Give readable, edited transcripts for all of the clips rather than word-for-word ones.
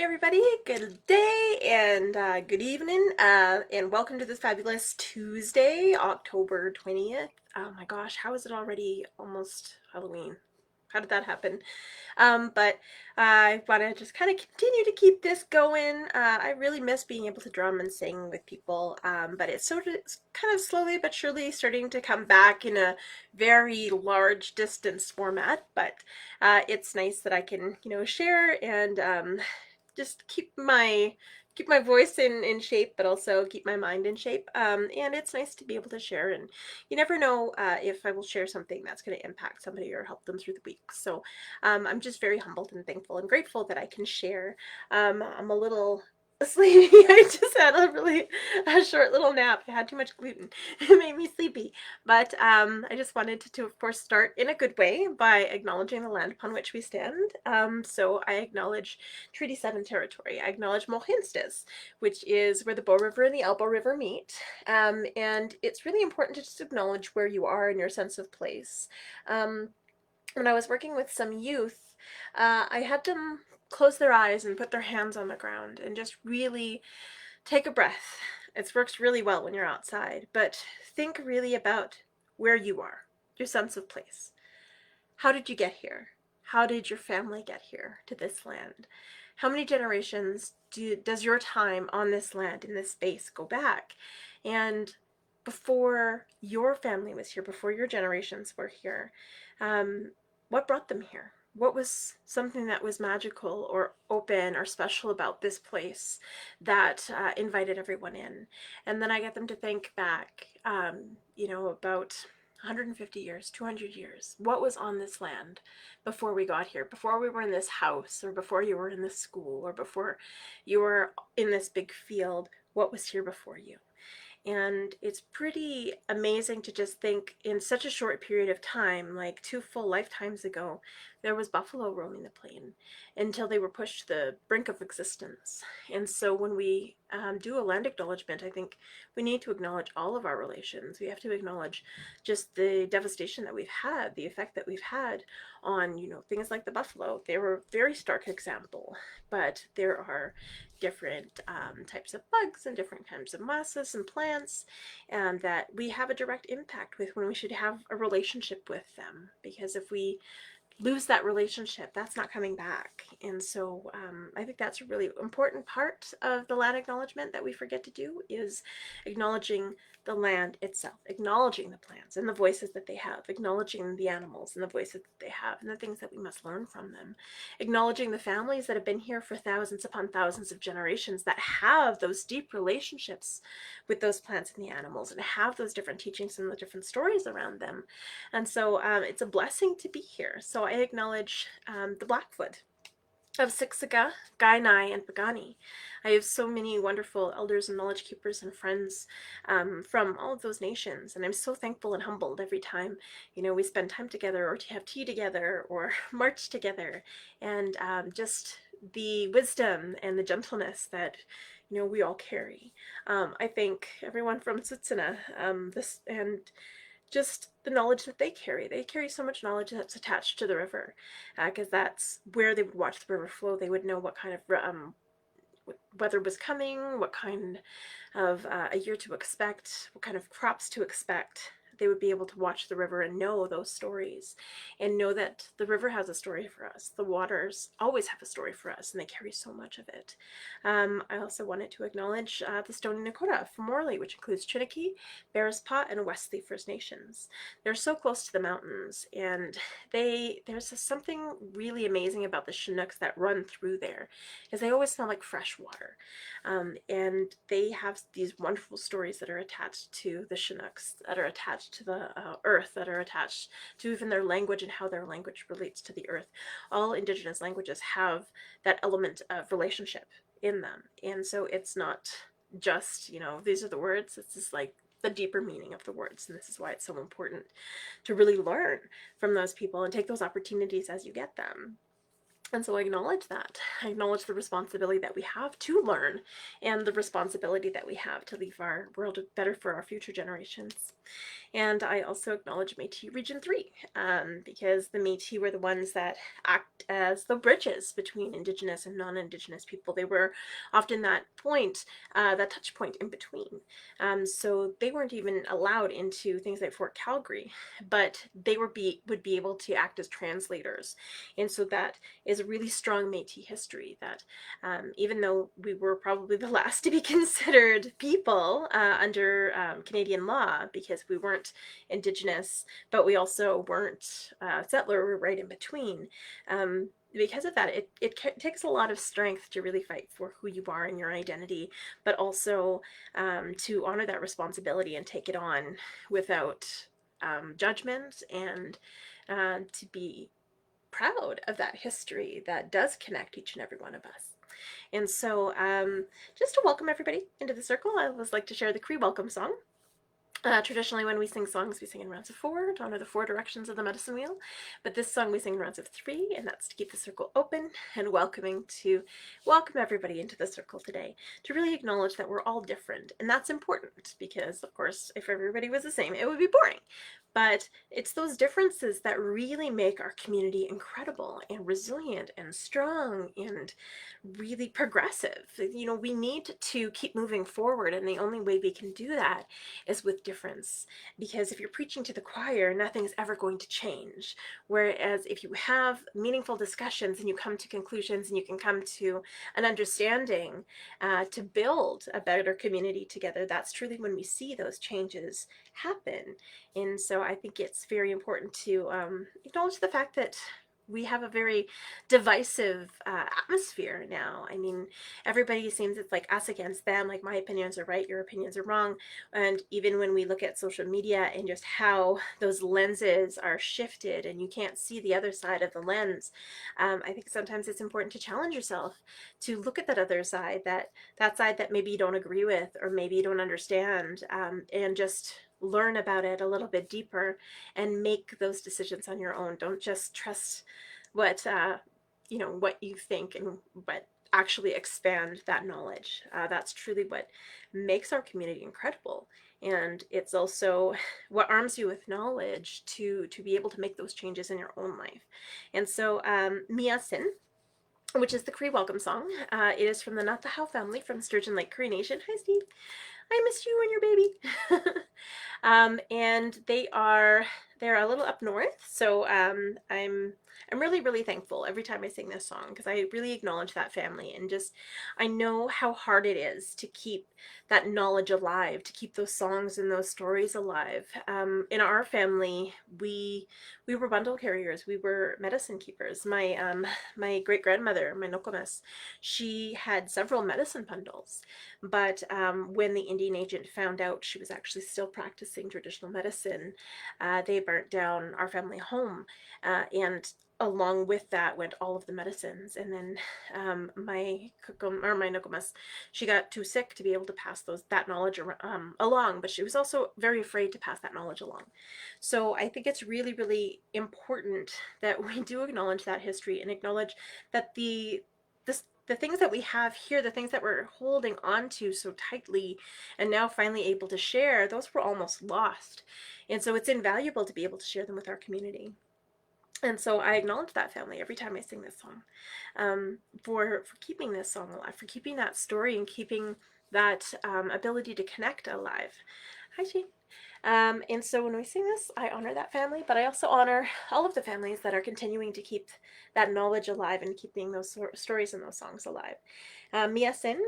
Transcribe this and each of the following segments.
everybody. Good day and good evening, and welcome to this fabulous Tuesday, October 20th. Oh my gosh, how is it already almost Halloween? How did that happen? But I want to just kind of continue to keep this going. I really miss being able to drum and sing with people, but it's kind of slowly but surely starting to come back in a very large distance format. But it's nice that I can, share and just keep my voice in shape, but also keep my mind in shape. And it's nice to be able to share. And you never know if I will share something that's going to impact somebody or help them through the week. So I'm just very humbled and thankful and grateful that I can share. I'm a little sleepy. I just had a short little nap. I had too much gluten. It made me sleepy. But I just wanted to, of course, start in a good way by acknowledging the land upon which we stand. So I acknowledge Treaty 7 territory. I acknowledge Mohinstis, which is where the Bow River and the Elbow River meet. And it's really important to just acknowledge where you are in your sense of place. When I was working with some youth, I had them close their eyes and put their hands on the ground and just really take a breath. It works really well when you're outside, but think really about where you are, your sense of place. How did you get here? How did your family get here to this land? How many generations does your time on this land, in this space, go back? And before your family was here, before your generations were here, what brought them here? What was something that was magical or open or special about this place that invited everyone in? And then I get them to think back, about 150 years, 200 years. What was on this land before we got here? Before we were in this house, or before you were in this school, or before you were in this big field? What was here before you? And it's pretty amazing to just think in such a short period of time, like 2 full lifetimes ago, there was buffalo roaming the plain until they were pushed to the brink of existence. And so when we do a land acknowledgement, I think we need to acknowledge all of our relations. We have to acknowledge just the devastation that we've had, the effect that we've had on, things like the buffalo. They were a very stark example, but there are different types of bugs and different kinds of mosses and plants that we have a direct impact with when we should have a relationship with them. Because if we lose that relationship, that's not coming back. And so I think that's a really important part of the land acknowledgement that we forget to do, is acknowledging the land itself, acknowledging the plants and the voices that they have, acknowledging the animals and the voices that they have and the things that we must learn from them, acknowledging the families that have been here for thousands upon thousands of generations that have those deep relationships with those plants and the animals and have those different teachings and the different stories around them. And so it's a blessing to be here. So I acknowledge the Blackfoot of Siksika, Kainai, and Pagani. I have so many wonderful elders and knowledge keepers and friends from all of those nations, and I'm so thankful and humbled every time, we spend time together or to have tea together or march together, and just the wisdom and the gentleness that we all carry. I thank everyone from Tsutsuna, this and just the knowledge that they carry. They carry so much knowledge that's attached to the river, because that's where they would watch the river flow. They would know what kind of weather was coming, what kind of a year to expect, what kind of crops to expect. They would be able to watch the river and know those stories and know that the river has a story for us. The waters always have a story for us, and they carry so much of it. I also wanted to acknowledge the Stoney Nakoda from Morley, which includes Chiniki, Bearspaw, and Wesley First Nations. They're so close to the mountains, and there's something really amazing about the Chinooks that run through there, because they always smell like fresh water. And they have these wonderful stories that are attached to the Chinooks, that are attached to the earth, that are attached to even their language and how their language relates to the earth. All Indigenous languages have that element of relationship in them. And so it's not just, these are the words. It's just like the deeper meaning of the words. And this is why it's so important to really learn from those people and take those opportunities as you get them. And so I acknowledge that. I acknowledge the responsibility that we have to learn and the responsibility that we have to leave our world better for our future generations. And I also acknowledge Métis Region 3, because the Métis were the ones that act as the bridges between Indigenous and non-Indigenous people. They were often that point, that touch point in between. So they weren't even allowed into things like Fort Calgary, but they would be able to act as translators. And so that is a really strong Métis history that even though we were probably the last to be considered people under Canadian law, because we weren't Indigenous, but we also weren't settler, we're right in between. Because of that, it takes a lot of strength to really fight for who you are and your identity, but also to honor that responsibility and take it on without judgment, and to be proud of that history that does connect each and every one of us. And so, just to welcome everybody into the circle, I always like to share the Cree welcome song. Traditionally, when we sing songs, we sing in rounds of 4 to honor the 4 directions of the medicine wheel. But this song we sing in rounds of 3, and that's to keep the circle open and welcoming, to welcome everybody into the circle today, to really acknowledge that we're all different. And that's important because, of course, if everybody was the same, it would be boring. But it's those differences that really make our community incredible and resilient and strong and really progressive. You know, we need to keep moving forward, and the only way we can do that is with difference. Because if you're preaching to the choir, nothing's ever going to change. Whereas if you have meaningful discussions and you come to conclusions and you can come to an understanding to build a better community together, that's truly when we see those changes happen. And so I think it's very important to acknowledge the fact that we have a very divisive atmosphere now. I mean, everybody seems it's like us against them, like my opinions are right, your opinions are wrong. And even when we look at social media and just how those lenses are shifted and you can't see the other side of the lens, I think sometimes it's important to challenge yourself to look at that other side, that side that maybe you don't agree with or maybe you don't understand, and just learn about it a little bit deeper and make those decisions on your own. Don't just trust what what you think, but actually expand that knowledge. That's truly what makes our community incredible, and it's also what arms you with knowledge to be able to make those changes in your own life. And so Mia Sin, which is the Cree welcome song, it is from the Natahau family from Sturgeon Lake Cree Nation. Hi, Steve. I missed you and your baby. And they're a little up north, so I'm really thankful every time I sing this song, because I really acknowledge that family, and just I know how hard it is to keep that knowledge alive, to keep those songs and those stories alive. In our family, we were bundle carriers, we were medicine keepers. My great grandmother, my Nokomis, she had several medicine bundles. But when the Indian agent found out she was actually still practicing traditional medicine, they burnt down our family home, and along with that went all of the medicines. And then my Nokomis, she got too sick to be able to pass that knowledge along, but she was also very afraid to pass that knowledge along. So I think it's really important that we do acknowledge that history and acknowledge that the things that we have here, the things that we're holding on to so tightly and now finally able to share, those were almost lost. And so it's invaluable to be able to share them with our community. And so I acknowledge that family every time I sing this song, for keeping this song alive, for keeping that story and keeping that ability to connect alive. Hi, Shane. And so when we sing this, I honor that family, but I also honor all of the families that are continuing to keep that knowledge alive and keeping those stories and those songs alive. Mia Sin,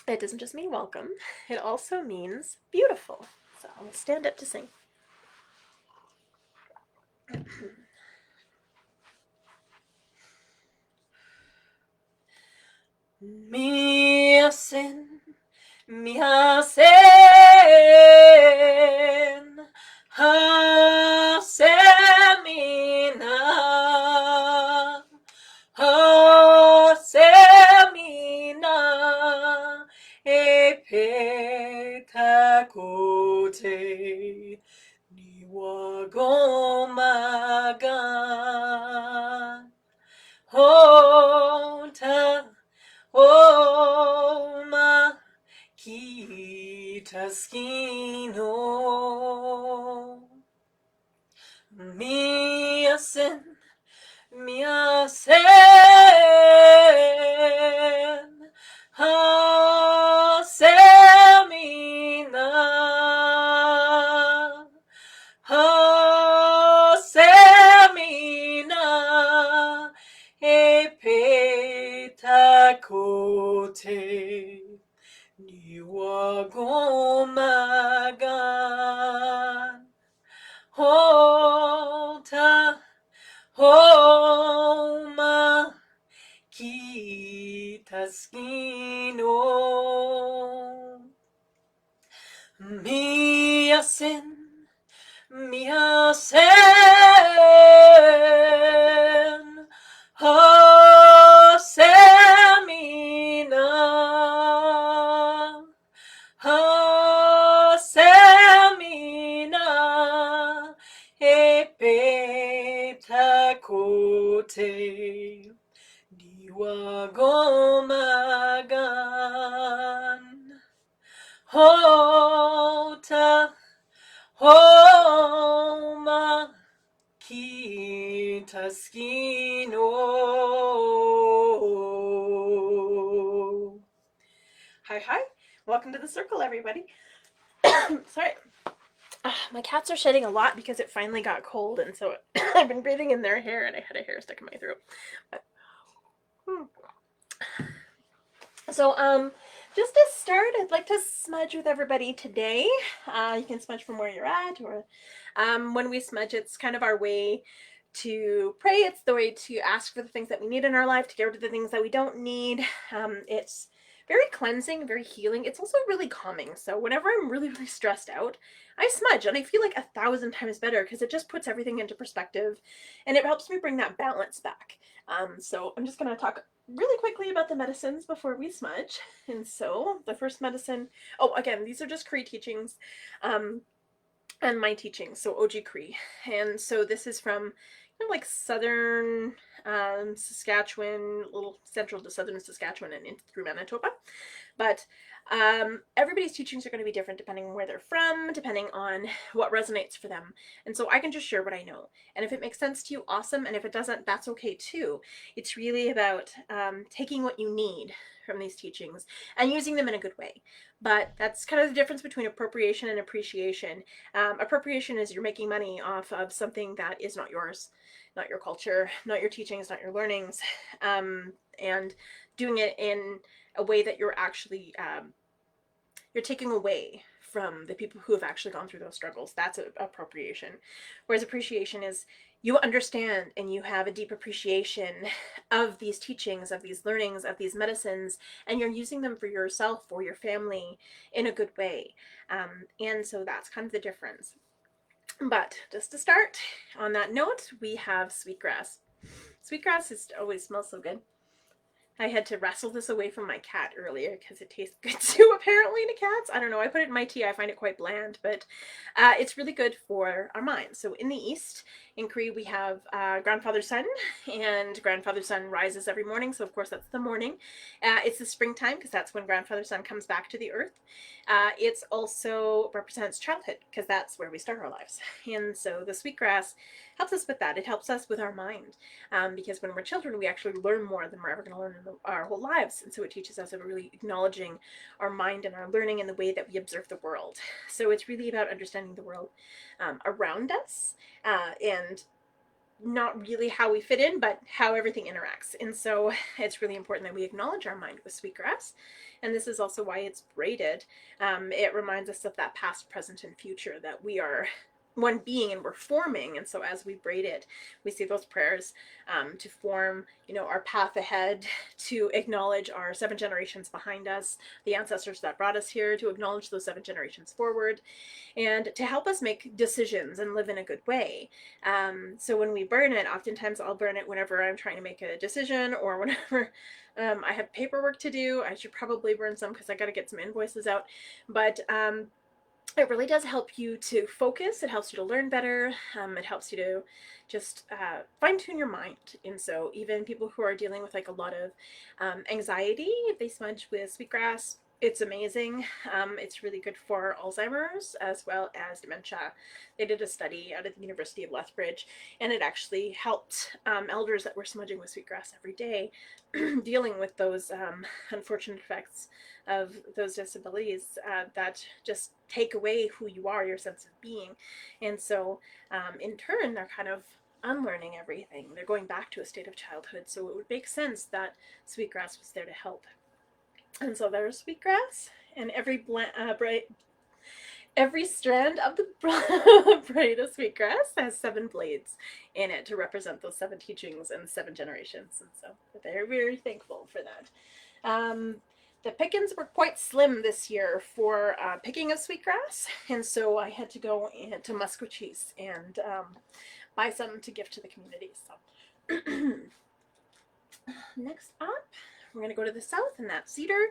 it doesn't just mean welcome, it also means beautiful. So I'll stand up to sing. Mia Sin, Mia Sin, ha semina, ha semina, e pekakote, ni wagomagan. Oh, Homa kitaskino miyasen miyasen hasemina hasemina epetakote niwagomagan Hota Homa Kitaskino Miyasen Miyasen Hasemina Hasemina Epetakote Diwagomagan Hota Homa Kitaskino. Hi, welcome to the circle, everybody. Sorry. My cats are shedding a lot because it finally got cold, and so I've been breathing in their hair, and I had a hair stuck in my throat. So, just to start, I'd like to smudge with everybody today. You can smudge from where you're at, or when we smudge, it's kind of our way to pray. It's the way to ask for the things that we need in our life, to get rid of the things that we don't need. It's very cleansing, very healing. It's also really calming. So whenever I'm really, really stressed out, I smudge, and I feel like 1,000 times better because it just puts everything into perspective, and it helps me bring that balance back. So I'm just going to talk really quickly about the medicines before we smudge. And so the first medicine, oh, again, these are just Cree teachings, and my teachings, so OG Cree. And so this is from kind of like southern Saskatchewan, little central to southern Saskatchewan and in through Manitoba. But everybody's teachings are going to be different depending on where they're from, depending on what resonates for them. And so I can just share what I know. And if it makes sense to you, awesome. And if it doesn't, that's okay too. It's really about taking what you need from these teachings and using them in a good way. But that's kind of the difference between appropriation and appreciation. Appropriation is you're making money off of something that is not yours, not your culture, not your teachings, not your learnings, and doing it in a way that you're actually you're taking away from the people who have actually gone through those struggles. That's appropriation. Whereas appreciation is you understand and you have a deep appreciation of these teachings, of these learnings, of these medicines, and you're using them for yourself or your family in a good way. And so that's kind of the difference. But just to start on that note, we have sweetgrass. Sweetgrass always smells so good. I had to wrestle this away from my cat earlier because it tastes good too, apparently, to cats. I don't know. I put it in my tea. I find it quite bland, but it's really good for our minds. So in the East, in Cree, we have Grandfather Sun, and Grandfather Sun rises every morning. So, of course, that's the morning. It's the springtime because that's when Grandfather Sun comes back to the earth. It's also represents childhood because that's where we start our lives. And so the sweetgrass helps us with that. It helps us with our mind because when we're children, we actually learn more than we're ever going to learn in our whole lives. And so it teaches us about really acknowledging our mind and our learning and the way that we observe the world. So it's really about understanding the world around us and not really how we fit in, but how everything interacts. And so it's really important that we acknowledge our mind with sweetgrass. And this is also why it's braided. It reminds us of that past, present, and future, that we are one being and we're forming. And so as we braid it, we say those prayers to form, our path ahead, to acknowledge our 7 generations behind us, the ancestors that brought us here, to acknowledge those 7 generations forward, and to help us make decisions and live in a good way. So when we burn it, oftentimes I'll burn it whenever I'm trying to make a decision or whenever I have paperwork to do. I should probably burn some because I got to get some invoices out. But it really does help you to focus. It helps you to learn better. It helps you to just fine tune your mind. And so, even people who are dealing with like a lot of anxiety, if they smudge with sweetgrass, it's amazing. It's really good for Alzheimer's as well as dementia. They did a study out of the University of Lethbridge, and it actually helped elders that were smudging with sweetgrass every day dealing with those unfortunate effects of those disabilities that just take away who you are, your sense of being. And so, in turn, they're kind of unlearning everything. They're going back to a state of childhood. So it would make sense that sweetgrass was there to help. And so there's sweetgrass, and every strand of the braid of sweetgrass has 7 blades in it to represent those 7 teachings and 7 generations. And so they're very thankful for that. The pickings were quite slim this year for picking of sweetgrass, and so I had to go to Musquecheese and buy some to gift to the community. So next up, we're going to go to the south, and that's cedar.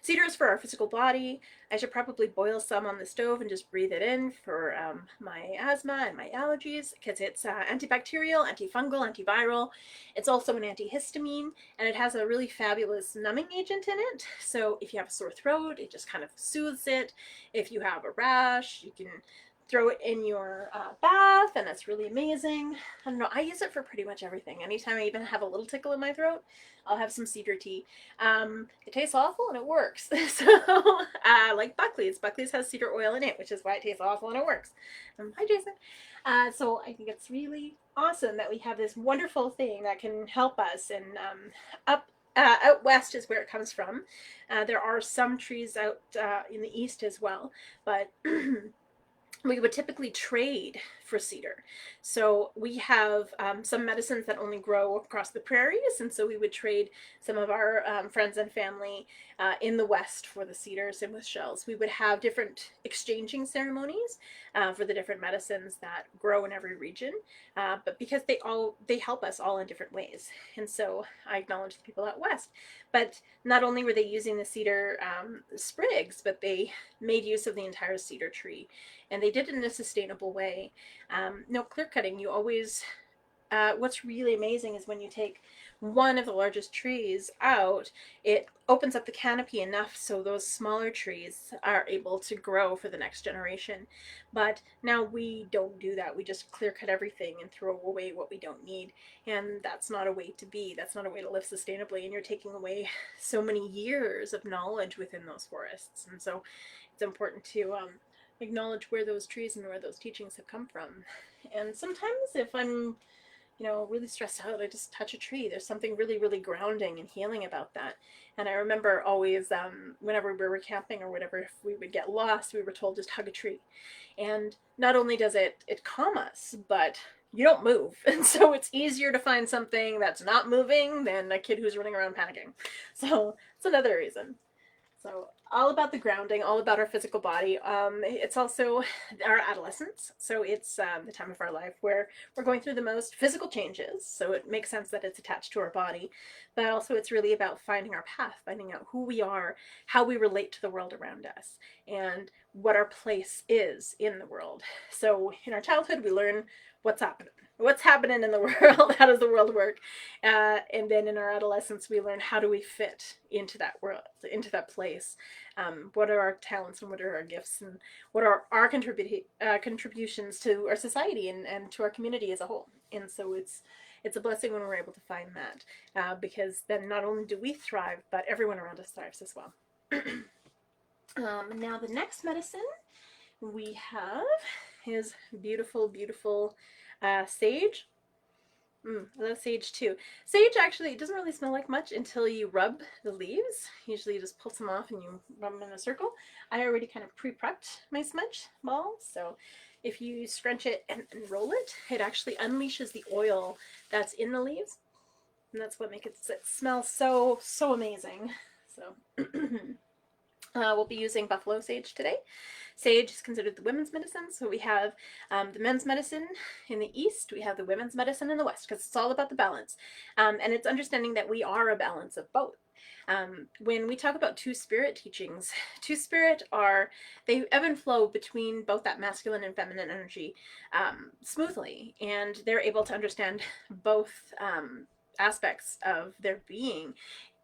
Cedar is for our physical body. I should probably boil some on the stove and just breathe it in for my asthma and my allergies, because it's antibacterial, antifungal, antiviral. It's also an antihistamine, and it has a really fabulous numbing agent in it. So if you have a sore throat, it just kind of soothes it. If you have a rash, you can throw it in your bath, and it's really amazing. I don't know, I use it for pretty much everything. Anytime I even have a little tickle in my throat, I'll have some cedar tea. It tastes awful and it works. So, like Buckley's. Buckley's has cedar oil in it, which is why it tastes awful and it works. Hi, Jason. So I think it's really awesome that we have this wonderful thing that can help us. And out west is where it comes from. There are some trees out in the east as well, but we would typically trade for cedar. So we have some medicines that only grow across the prairies, and so we would trade some of our friends and family in the west for the cedars and with shells. We would have different exchanging ceremonies for the different medicines that grow in every region, but because they help us all in different ways. And so I acknowledge the people out west. But not only were they using the cedar sprigs, but they made use of the entire cedar tree, and they did it in a sustainable way. No clear cutting, you always, what's really amazing is when you take one of the largest trees out, it opens up the canopy enough so those smaller trees are able to grow for the next generation. But now we don't do that. We just clear cut everything and throw away what we don't need. And that's not a way to be. That's not a way to live sustainably. And you're taking away so many years of knowledge within those forests. And so it's important to acknowledge where those trees and where those teachings have come from. And sometimes if I'm, really stressed out, I just touch a tree. There's something really, really grounding and healing about that. And I remember always, whenever we were camping or whatever, if we would get lost, we were told just hug a tree. And not only does it calm us, but you don't move. And so it's easier to find something that's not moving than a kid who's running around panicking. So it's another reason. So all about the grounding, all about our physical body. It's also our adolescence. So it's the time of our life where we're going through the most physical changes. So it makes sense that it's attached to our body. But also it's really about finding our path, finding out who we are, how we relate to the world around us, and what our place is in the world. So in our childhood, we learn what's happening. What's happening in the world? How does the world work? And then in our adolescence, we learn how do we fit into that world, into that place. What are our talents and what are our gifts, and what are our contributions to our society and to our community as a whole. And so it's a blessing when we're able to find that, because then not only do we thrive, but everyone around us thrives as well. Now the next medicine we have is beautiful, beautiful sage. I love sage too. Sage actually doesn't really smell like much until you rub the leaves. Usually you just pull some off and you rub them in a circle. I already kind of pre-prepped my smudge ball, so if you scrunch it and roll it, it actually unleashes the oil that's in the leaves, and that's what makes it smell so amazing. So We'll be using buffalo sage today. Sage is considered the women's medicine, so we have the men's medicine in the east, we have the women's medicine in the west, because it's all about the balance. And it's understanding that we are a balance of both. When we talk about two-spirit teachings, two-spirit they ebb and flow between both that masculine and feminine energy smoothly, and they're able to understand both aspects of their being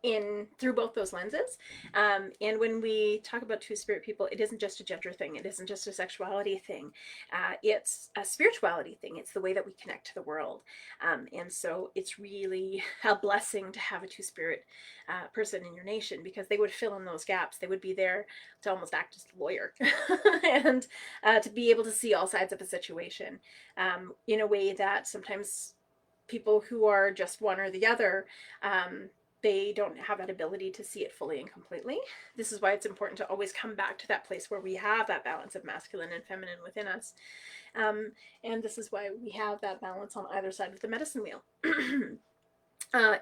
in through both those lenses. And when we talk about two-spirit people, it isn't just a gender thing, it isn't just a sexuality thing, it's a spirituality thing. It's the way that we connect to the world. And so it's really a blessing to have a two-spirit person in your nation, because they would fill in those gaps. They would be there to almost act as a lawyer and to be able to see all sides of a situation in a way that sometimes people who are just one or the other, they don't have that ability to see it fully and completely. This is why it's important to always come back to that place where we have that balance of masculine and feminine within us. And this is why we have that balance on either side of the medicine wheel.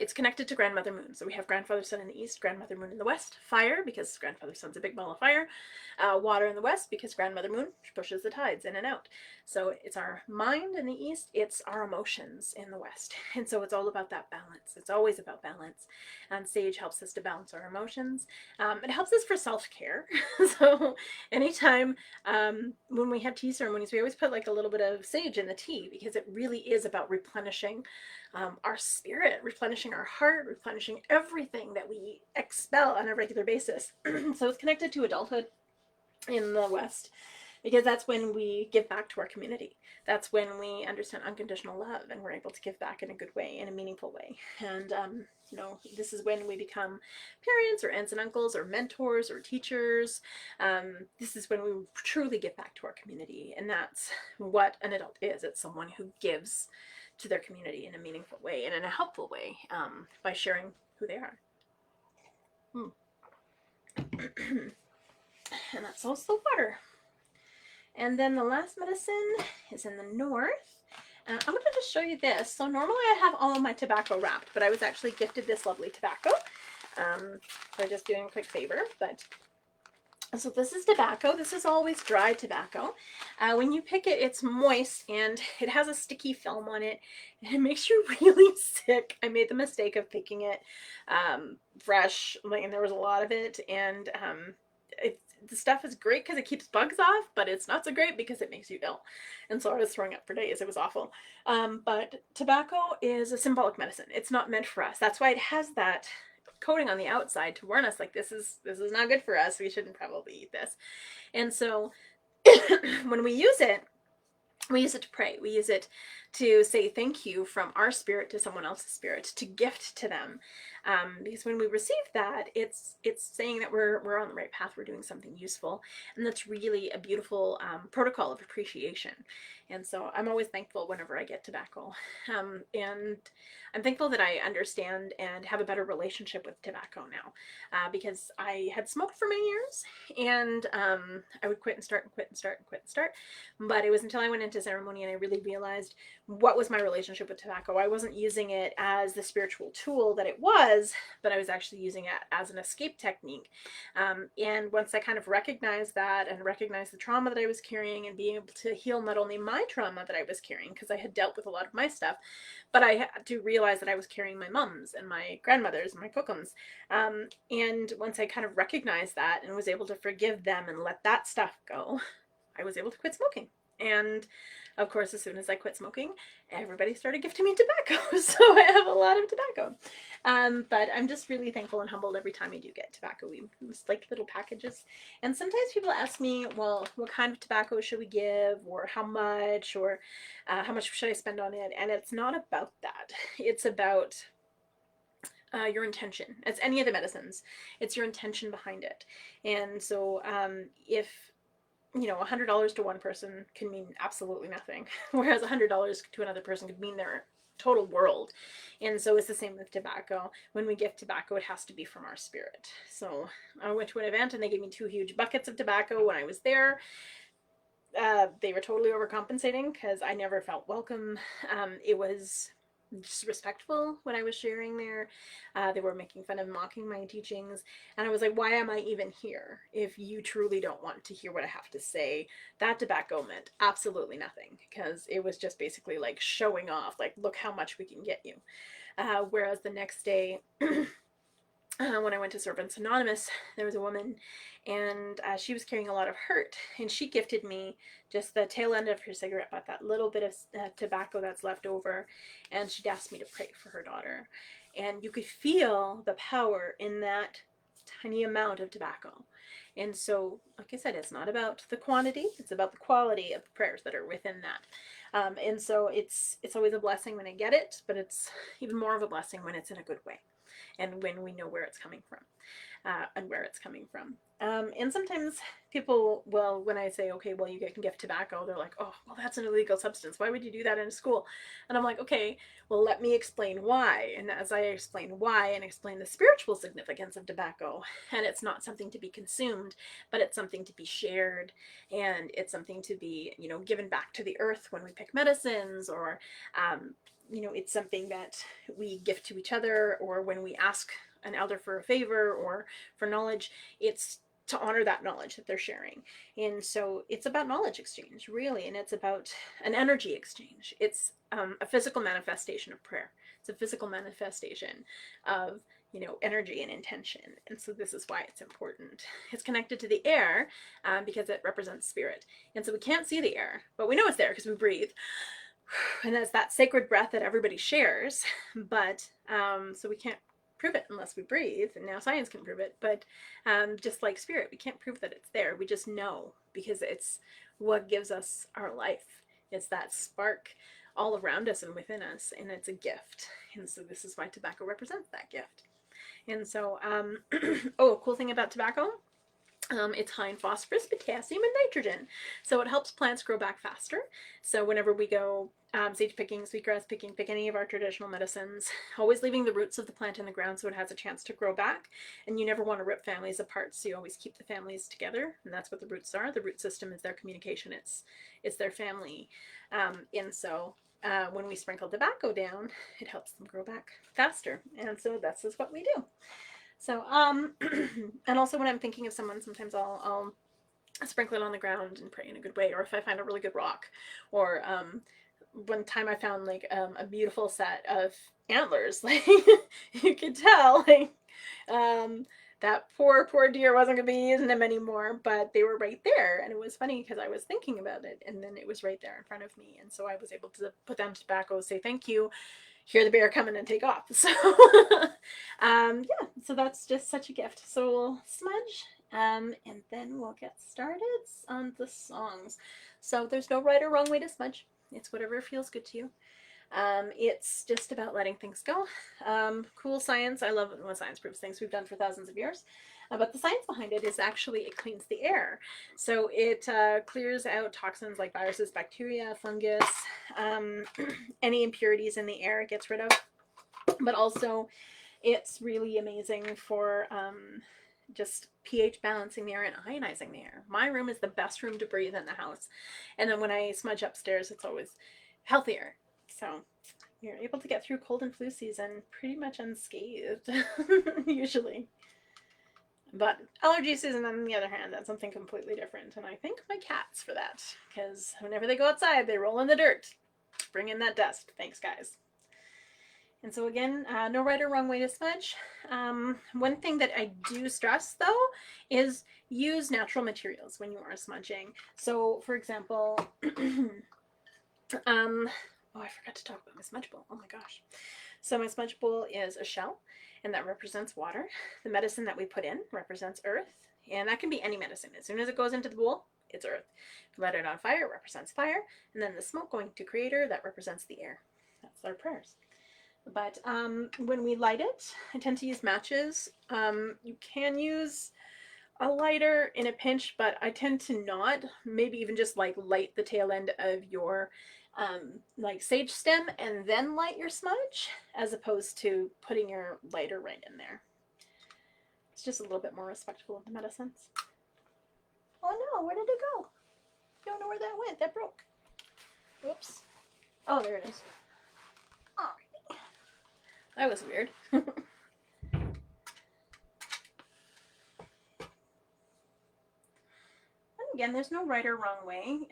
It's connected to Grandmother Moon. So we have Grandfather Sun in the east, Grandmother Moon in the west. Fire, because Grandfather Sun's a big ball of fire. Water in the west, because Grandmother Moon pushes the tides in and out. So it's our mind in the east, it's our emotions in the west. And so it's all about that balance. It's always about balance. And sage helps us to balance our emotions. It helps us for self-care. So anytime when we have tea ceremonies, we always put like a little bit of sage in the tea, because it really is about replenishing our spirit, replenishing our heart, replenishing everything that we expel on a regular basis. So it's connected to adulthood in the West, because that's when we give back to our community. That's when we understand unconditional love, and we're able to give back in a good way, in a meaningful way. And this is when we become parents or aunts and uncles or mentors or teachers. This is when we truly give back to our community, and that's what an adult is. It's someone who gives to their community in a meaningful way and in a helpful way, by sharing who they are. And that's also water. And then the last medicine is in the north. I'm going to just show you this. So normally I have all of my tobacco wrapped, but I was actually gifted this lovely tobacco. So just doing a quick favor, but so this is tobacco. This is always dry tobacco. When you pick it, it's moist and it has a sticky film on it, and it makes you really sick. I made the mistake of picking it fresh, and there was a lot of it, and the stuff is great because it keeps bugs off, but it's not so great because it makes you ill. And so I was throwing up for days. It was awful. But tobacco is a symbolic medicine. It's not meant for us. That's why it has that coating on the outside to warn us, like, this is not good for us. We shouldn't probably eat this. And so when we use it to pray. We use it to say thank you from our spirit to someone else's spirit, to gift to them. Because when we receive that, it's saying that we're on the right path, we're doing something useful. And that's really a beautiful protocol of appreciation. And so I'm always thankful whenever I get tobacco. And I'm thankful that I understand and have a better relationship with tobacco now, because I had smoked for many years, and I would quit and start and quit and start and quit and start. But it was until I went into ceremony and I really realized what was my relationship with tobacco. I wasn't using it as the spiritual tool that it was, but I was actually using it as an escape technique. And once I kind of recognized that, and recognized the trauma that I was carrying, and being able to heal not only my trauma that I was carrying, because I had dealt with a lot of my stuff, but I had to realize that I was carrying my mom's and my grandmother's and my cookums. And once I kind of recognized that and was able to forgive them and let that stuff go, I was able to quit smoking. And of course, as soon as I quit smoking, everybody started gifting me tobacco. So I have a lot of tobacco. But I'm just really thankful and humbled every time I do get tobacco. We just like little packages. And sometimes people ask me, well, what kind of tobacco should we give, or how much should I spend on it? And it's not about that. It's about your intention. It's any of the medicines. It's your intention behind it. And so if $100 to one person can mean absolutely nothing, whereas $100 to another person could mean their total world. And so it's the same with tobacco. When we gift tobacco, it has to be from our spirit. So I went to an event and they gave me 2 huge buckets of tobacco when I was there. They were totally overcompensating because I never felt welcome. It was disrespectful when I was sharing there. They were making fun of, mocking my teachings. And I was like, why am I even here if you truly don't want to hear what I have to say? That tobacco meant absolutely nothing, because it was just basically like showing off, like, look how much we can get you. Whereas the next day, when I went to Servants Anonymous, there was a woman, and she was carrying a lot of hurt, and she gifted me just the tail end of her cigarette butt, that little bit of tobacco that's left over, and she'd asked me to pray for her daughter. And you could feel the power in that tiny amount of tobacco. And so, like I said, it's not about the quantity, it's about the quality of the prayers that are within that. And so it's always a blessing when I get it, but it's even more of a blessing when it's in a good way, and when we know where it's coming from, and where it's coming from. And sometimes people will, when I say, okay, well, you can gift tobacco, they're like, oh, well, that's an illegal substance. Why would you do that in a school? And I'm like, okay, well, let me explain why. And as I explain why and explain the spiritual significance of tobacco, and it's not something to be consumed, but it's something to be shared, and it's something to be, given back to the earth when we pick medicines, or it's something that we gift to each other, or when we ask an elder for a favor or for knowledge, it's to honor that knowledge that they're sharing. And so it's about knowledge exchange, really, and it's about an energy exchange. It's a physical manifestation of prayer. It's a physical manifestation of energy and intention. And so this is why it's important. It's connected to the air, because it represents spirit. And so we can't see the air, but we know it's there because we breathe. And that's that sacred breath that everybody shares. But so we can't prove it unless we breathe, and now science can prove it. But just like spirit, we can't prove that it's there. We just know, because it's what gives us our life. It's that spark all around us and within us, and it's a gift. And so this is why tobacco represents that gift. And so oh, cool thing about tobacco, it's high in phosphorus, potassium, and nitrogen. So it helps plants grow back faster. So whenever we go sage picking, sweetgrass picking, pick any of our traditional medicines, always leaving the roots of the plant in the ground so it has a chance to grow back. And you never want to rip families apart, so you always keep the families together. And that's what the roots are. The root system is their communication. It's their family. And so when we sprinkle tobacco down, it helps them grow back faster. And so that's just what we do. So, and also when I'm thinking of someone, sometimes I'll sprinkle it on the ground and pray in a good way. Or if I find a really good rock, or one time I found like a beautiful set of antlers. Like you could tell, like that poor deer wasn't gonna be using them anymore, but they were right there. And it was funny because I was thinking about it, and then it was right there in front of me, and so I was able to put down tobacco, say thank you, hear the bear coming, and take off. So yeah, so that's just such a gift. So we'll smudge, and then we'll get started on the songs. So there's no right or wrong way to smudge. It's whatever feels good to you. It's just about letting things go. Cool science. I love it when science proves things we've done for thousands of years. But the science behind it is actually it cleans the air. So it clears out toxins like viruses, bacteria, fungus, any impurities in the air it gets rid of. But also it's really amazing for just pH balancing the air and ionizing the air. My room is the best room to breathe in the house. And then when I smudge upstairs, it's always healthier. So you're able to get through cold and flu season pretty much unscathed, usually. But allergy season, on the other hand, that's something completely different. And I thank my cats for that, because whenever they go outside, they roll in the dirt, bring in that dust. Thanks, guys. And so again, no right or wrong way to smudge. One thing that I do stress, though, is use natural materials when you are smudging. So, for example, oh, I forgot to talk about my smudge bowl. Oh my gosh. So my smudge bowl is a shell, and that represents water. The medicine that we put in represents earth, and that can be any medicine. As soon as it goes into the bowl, it's earth. If you let it on fire, it represents fire, and then the smoke going to creator, that represents the air. That's our prayers. But when we light it, I tend to use matches. You can use a lighter in a pinch, but I tend to not. Maybe even just like light the tail end of your like sage stem and then light your smudge, as opposed to putting your lighter right in there. It's just a little bit more respectful of the medicines. Oh no, where did it go? Don't know where that went. That broke. Whoops. Oh, there it is. Alrighty. That was weird. Again, there's no right or wrong way.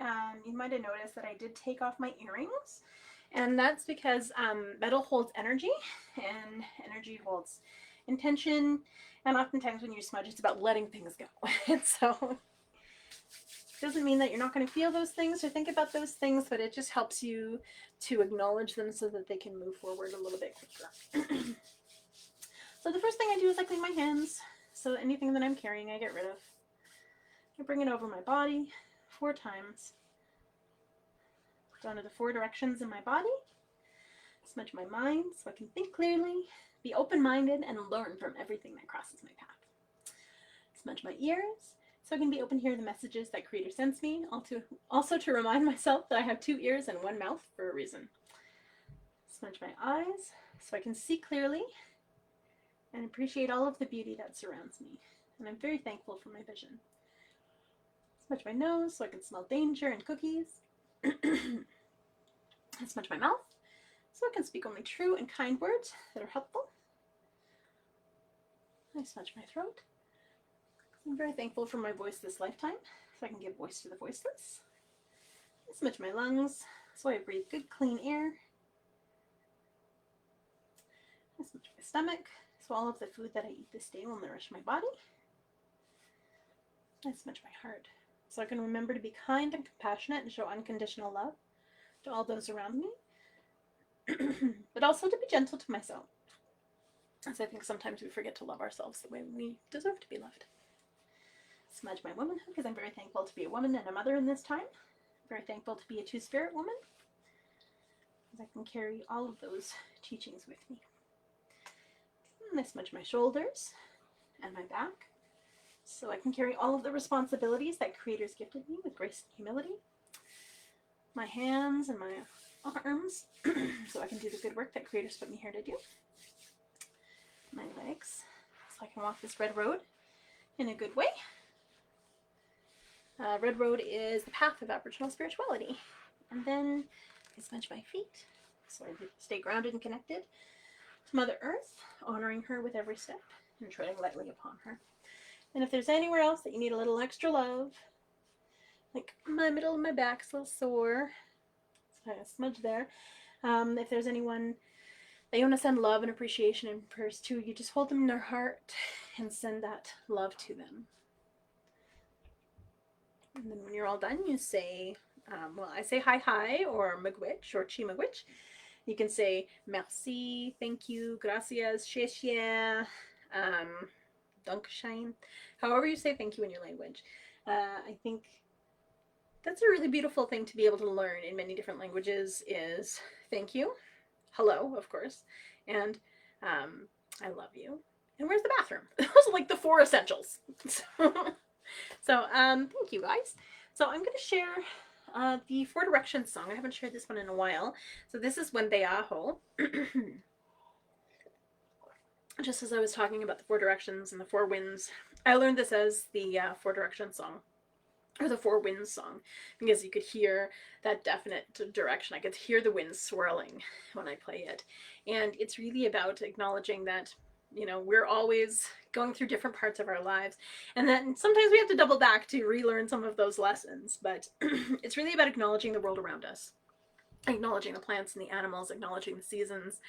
You might have noticed that I did take off my earrings, and that's because metal holds energy, and energy holds intention, and oftentimes when you smudge, it's about letting things go. And so it doesn't mean that you're not going to feel those things or think about those things, but it just helps you to acknowledge them so that they can move forward a little bit quicker. So the first thing I do is I clean my hands, so anything that I'm carrying I get rid of. I bring it over my body 4 times, down to the 4 directions in my body. Smudge my mind so I can think clearly, be open-minded, and learn from everything that crosses my path. Smudge my ears so I can be open to hear the messages that Creator sends me, also to remind myself that I have 2 ears and 1 mouth for a reason. Smudge my eyes so I can see clearly and appreciate all of the beauty that surrounds me, and I'm very thankful for my vision. Smudge my nose so I can smell danger and cookies. I smudge my mouth so I can speak only true and kind words that are helpful. I smudge my throat. I'm very thankful for my voice this lifetime, so I can give voice to the voiceless. I smudge my lungs so I breathe good, clean air. I smudge my stomach so all of the food that I eat this day will nourish my body. I smudge my heart so I can remember to be kind and compassionate and show unconditional love to all those around me, but also to be gentle to myself, as I think sometimes we forget to love ourselves the way we deserve to be loved. Smudge my womanhood because I'm very thankful to be a woman and a mother in this time. I'm very thankful to be a two-spirit woman, because I can carry all of those teachings with me. And I smudge my shoulders and my back so I can carry all of the responsibilities that Creator's gifted me with grace and humility. My hands and my arms so I can do the good work that Creator's put me here to do. My legs so I can walk this red road in a good way. Red road is the path of Aboriginal spirituality. And then I smudge my feet so I stay grounded and connected to Mother Earth, honoring her with every step and treading lightly upon her. And if there's anywhere else that you need a little extra love, like my middle of my back's a little sore, so I smudge there. If there's anyone that you want to send love and appreciation and prayers to, you just hold them in their heart and send that love to them. And then when you're all done, you say, I say hi or magwitch or chi magwitch. You can say merci, thank you, gracias, xie, Dankeschön, however you say thank you in your language. I think that's a really beautiful thing to be able to learn in many different languages is thank you, hello, of course, and I love you, and where's the bathroom? Those are like the 4 essentials. So thank you guys. So I'm going to share the 4 Directions song. I haven't shared this one in a while. So this is When They Aho. Just as I was talking about the 4 Directions and the 4 Winds, I learned this as the 4 Directions song, or the 4 Winds song, because you could hear that definite direction. I could hear the winds swirling when I play it. And it's really about acknowledging that, you know, we're always going through different parts of our lives, and then sometimes we have to double back to relearn some of those lessons, but it's really about acknowledging the world around us, acknowledging the plants and the animals, acknowledging the seasons,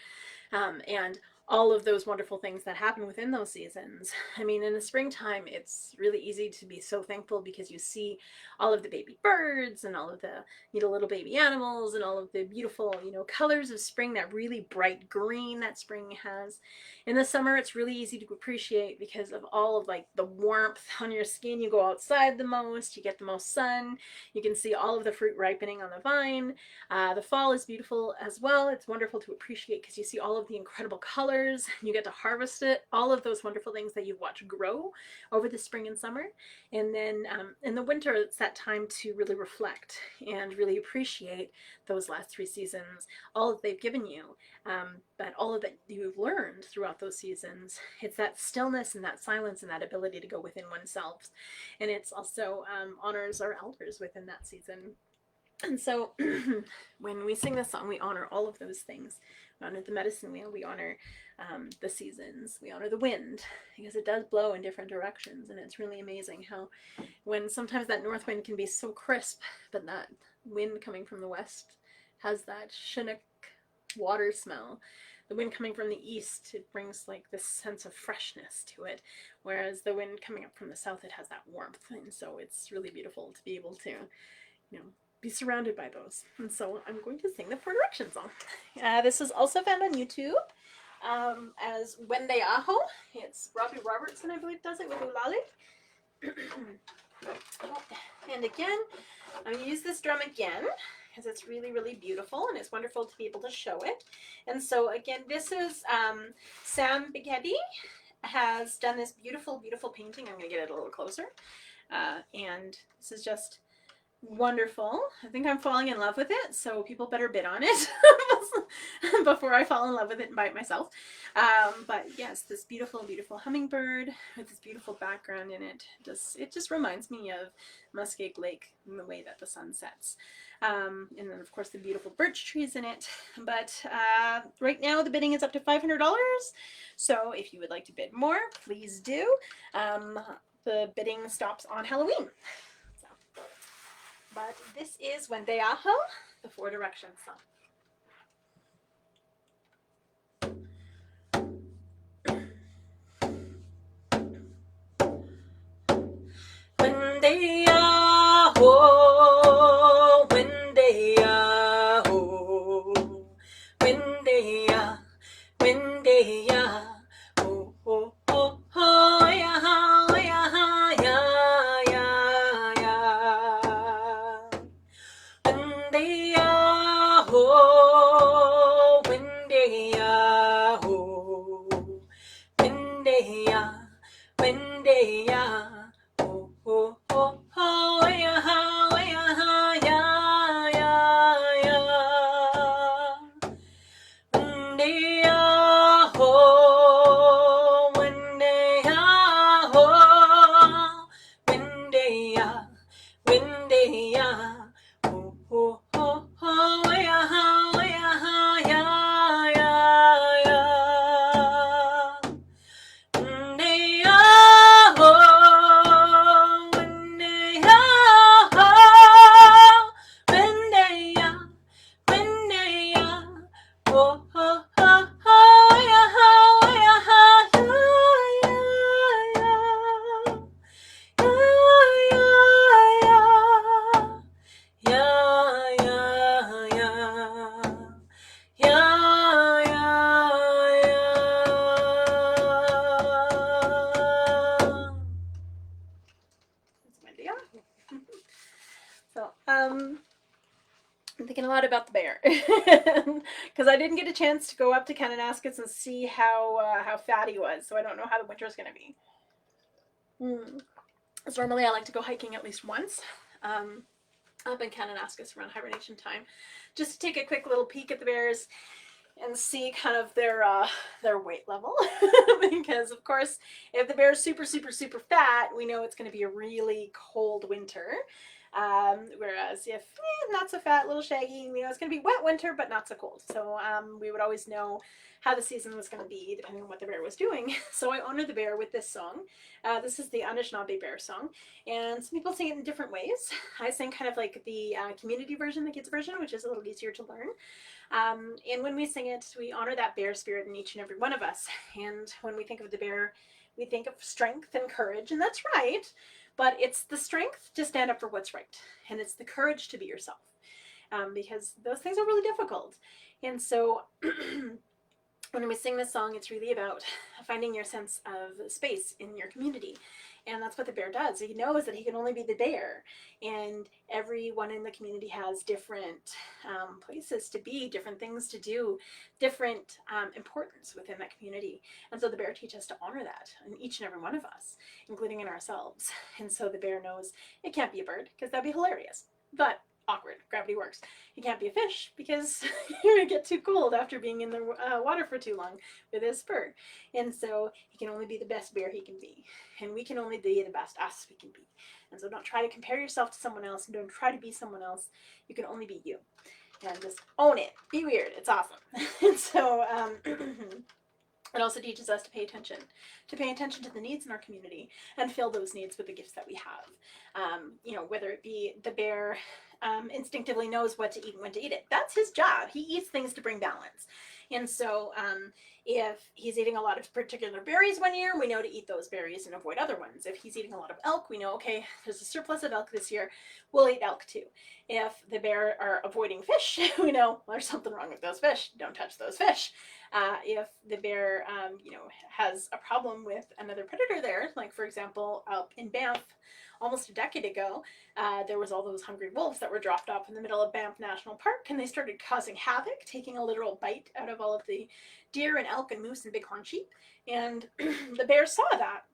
and all of those wonderful things that happen within those seasons. I mean, in the springtime, it's really easy to be so thankful because you see all of the baby birds and all of the, you know, little baby animals and all of the beautiful, you know, colors of spring, that really bright green that spring has. In the summer, it's really easy to appreciate because of all of like the warmth on your skin. You go outside the most, you get the most sun, you can see all of the fruit ripening on the vine. The fall is beautiful as well. It's wonderful to appreciate because you see all of the incredible colors. You get to harvest it, all of those wonderful things that you've watched grow over the spring and summer. And then in the winter, it's that time to really reflect and really appreciate those last 3 seasons, all that they've given you, but all of that you've learned throughout those seasons. It's that stillness and that silence and that ability to go within oneself. And it's also honors our elders within that season. And so when we sing this song, we honor all of those things. We honor the medicine wheel, we honor the seasons, we honor the wind, because it does blow in different directions. And it's really amazing how, when sometimes that north wind can be so crisp, but that wind coming from the west has that Chinook water smell. The wind coming from the east, it brings like this sense of freshness to it, whereas the wind coming up from the south, it has that warmth. And so it's really beautiful to be able to, you know, be surrounded by those. And so I'm going to sing the Four Directions song. This is also found on YouTube as Wende Aho. It's Robbie Robertson, I believe, does it with Ulali. And again, I'm going to use this drum again because it's really, really beautiful and it's wonderful to be able to show it. And so again, this is Sam Bigetti has done this beautiful, beautiful painting. I'm going to get it a little closer. And this is just wonderful. I think I'm falling in love with it, so people better bid on it before I fall in love with it and buy it myself. But yes, this beautiful, beautiful hummingbird with this beautiful background in it. It just reminds me of Muskeg Lake and the way that the sun sets. And then, of course, the beautiful birch trees in it. But right now, the bidding is up to $500. So if you would like to bid more, please do. The bidding stops on Halloween. But this is Wende Aho, the Four Directions song. Wende Aho, Wende Aho, Wende Aho, Wende Aho, oh, oh, oh, ya, ya, ya, ya, ya. Wende Aho, Wende Aho, Wende Aho, Wende Aho. Oh, oh, oh, yeah, yeah, yeah, yeah, yeah. Wende Aho, Wende Aho, Wende Aho, Wende Aho. Oh, oh, oh, oh, yeah, yeah, yeah, yeah, yeah. Wende Aho. So, I'm thinking a lot about the bear because I didn't get a chance to go up to Kananaskis and see how fat he was, so I don't know how the winter is going to be. So normally I like to go hiking at least once up in Kananaskis around hibernation time, just to take a quick little peek at the bears and see kind of their weight level. Because of course, if the bear is super, super, super fat, we know it's going to be a really cold winter. Whereas if not so fat, little shaggy, we know it's going to be wet winter, but not so cold. So we would always know how the season was going to be depending on what the bear was doing. So I honor the bear with this song. This is the Anishinabe bear song, and some people sing it in different ways. I sing kind of like the community version, the kids version, which is a little easier to learn. And when we sing it, we honor that bear spirit in each and every one of us. And when we think of the bear, we think of strength and courage, and that's right. But it's the strength to stand up for what's right, and it's the courage to be yourself, because those things are really difficult. And so when we sing this song, it's really about finding your sense of space in your community. And that's what the bear does. He knows that he can only be the bear. And everyone in the community has different places to be, different things to do, different importance within that community. And so the bear teaches us to honor that in each and every one of us, including in ourselves. And so the bear knows it can't be a bird because that'd be hilarious. But awkward. Gravity works. He can't be a fish because you're going to get too cold after being in the water for too long with his spur. And so he can only be the best bear he can be. And we can only be the best us we can be. And so don't try to compare yourself to someone else, and don't try to be someone else. You can only be you. And just own it. Be weird. It's awesome. And so it also teaches us to pay attention to the needs in our community and fill those needs with the gifts that we have. Whether it be the bear instinctively knows what to eat and when to eat it. That's his job. He eats things to bring balance. And so if he's eating a lot of particular berries one year, we know to eat those berries and avoid other ones. If he's eating a lot of elk, we know, okay, there's a surplus of elk this year, we'll eat elk too. If the bear are avoiding fish, we know there's something wrong with those fish. Don't touch those fish. If the bear, has a problem with another predator there, like for example, up in Banff, almost a decade ago, there was all those hungry wolves that were dropped off in the middle of Banff National Park, and they started causing havoc, taking a literal bite out of all of the deer and elk and moose and bighorn sheep. And the bears saw that